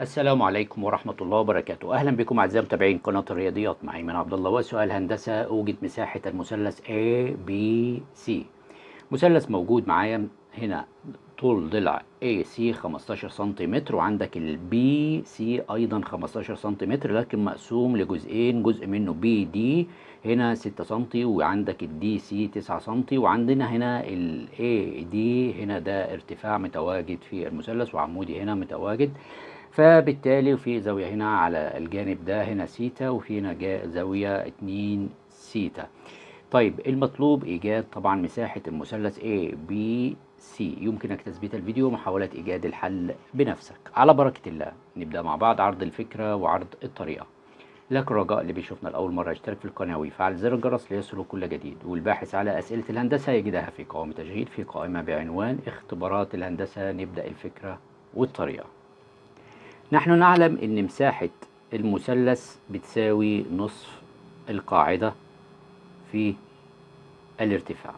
السلام عليكم ورحمة الله وبركاته. أهلا بكم أعزائي متابعين قناة الرياضيات مع أيمن عبد الله. وسؤال هندسة: أوجد مساحة المثلث ABC. مثلث موجود معايا هنا طول ضلع AC 15 سنتيمتر، وعندك ال BC أيضا 15 سنتيمتر، لكن مقسوم لجزئين، جزء منه BD هنا 6 سنتي، وعندك ال DC 9 سنتي، وعندنا هنا ال AD هنا ده ارتفاع متواجد في المثلث، وعمودي هنا متواجد. فبالتالي في زاوية هنا على الجانب ده هنا سيتا، وفي هنا زاوية 2 سيتا. طيب المطلوب إيجاد طبعا مساحة المثلث ABC. يمكنك تثبيت الفيديو ومحاولة إيجاد الحل بنفسك. على بركة الله نبدأ مع بعض عرض الفكرة وعرض الطريقة. لكن رجاء اللي بيشوفنا لأول مرة يشترك في القناة ويفعل زر الجرس ليصله كل جديد، والباحث على أسئلة الهندسة يجدها في قائمة تشغيل في قائمة بعنوان اختبارات الهندسة. نبدأ الفكرة والطريقة. نحن نعلم أن مساحة المثلث بتساوي نصف القاعدة في الارتفاع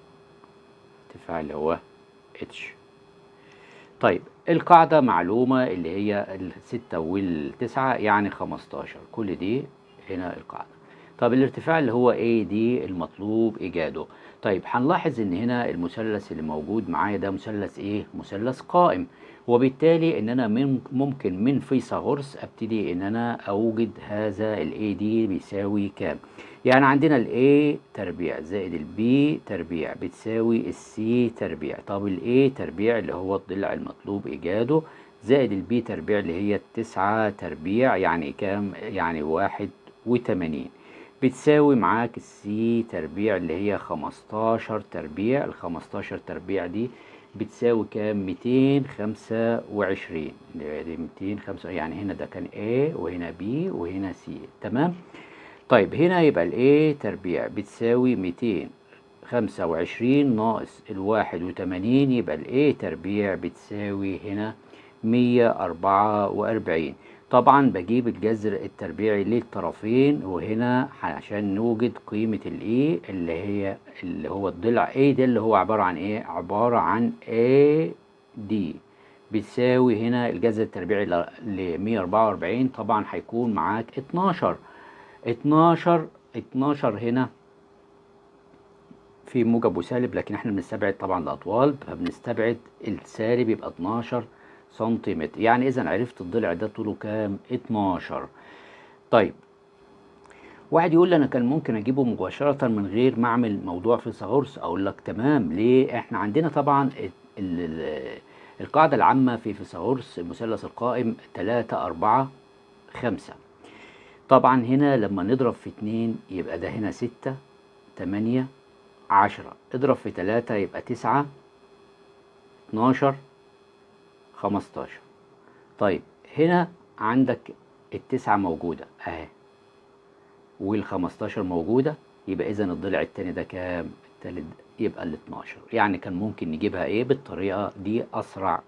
اللي هو H. طيب القاعدة معلومة اللي هي الستة والتسعة يعني 15، كل دي هنا القاعدة. طب الارتفاع اللي هو AD المطلوب إيجاده. طيب هنلاحظ ان هنا المثلث اللي موجود معايا ده مثلث ايه؟ مثلث قائم، وبالتالي ان انا ممكن من فيثاغورس ابتدي ان انا اوجد هذا ال AD بيساوي كام. يعني عندنا ال A تربيع زائد ال B تربيع بتساوي ال C تربيع. طب ال A تربيع اللي هو الضلع المطلوب إيجاده زائد ال B تربيع اللي هي 9 تربيع يعني كام؟ يعني 81 بتساوي معاك ال C تربيع اللي هي 15 تربيع. ال 15 تربيع دي بتساوي كام؟ 225. دي 205 يعني هنا ده كان A وهنا B وهنا C. تمام. طيب هنا يبقى ال A تربيع بتساوي 225 ناقص ال 81، يبقى ال A تربيع بتساوي هنا 144. طبعا بجيب الجذر التربيعي للطرفين، وهنا عشان نوجد قيمة ال A اللي هو الضلع A ده اللي هو عبارة عن ايه؟ عبارة عن AD بتساوي هنا الجذر التربيعي ل 144 طبعا هيكون معاك 12. 12 هنا في موجب وسالب، لكن احنا بنستبعد طبعا الاطوال، فبنستبعد السالب يبقى 12 سنتيمتر. يعني اذا عرفت الضلع ده طوله كام؟ 12. طيب واحد يقول لي انا كان ممكن اجيبه مباشره من غير ما اعمل موضوع فيثاغورس. اقول لك تمام. ليه؟ احنا عندنا طبعا القاعده العامه في فيثاغورس المثلث القائم 3 4 5. طبعا هنا لما نضرب في 2 يبقى ده هنا 6 8 10، اضرب في 3 يبقى 9 12 15. طيب هنا عندك التسعة موجودة اهي وال15 موجودة، يبقى اذا الضلع التاني ده كام؟ التالت يبقى ال12. يعني كان ممكن نجيبها ايه بالطريقة دي اسرع.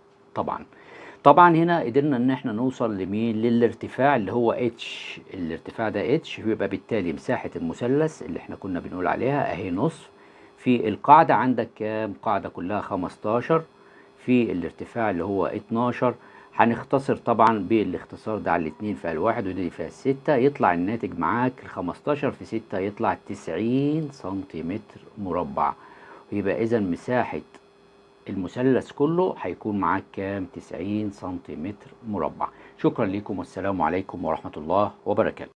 طبعا هنا قدرنا ان احنا نوصل لمين؟ للارتفاع اللي هو H. الارتفاع ده H، يبقى بالتالي مساحة المثلث اللي احنا كنا بنقول عليها اهي نصف في القاعدة. عندك كام؟ قاعدة كلها 15 في الارتفاع اللي هو 12. هنختصر طبعا بالاختصار ده على الاتنين فيها الواحد ودي فيها الستة، يطلع الناتج معاك 15 في 6 يطلع 90 سنتيمتر مربع. يبقى اذا مساحة المثلث كله هيكون معاك كام؟ 90 سنتيمتر مربع. شكرا لكم والسلام عليكم ورحمة الله وبركاته.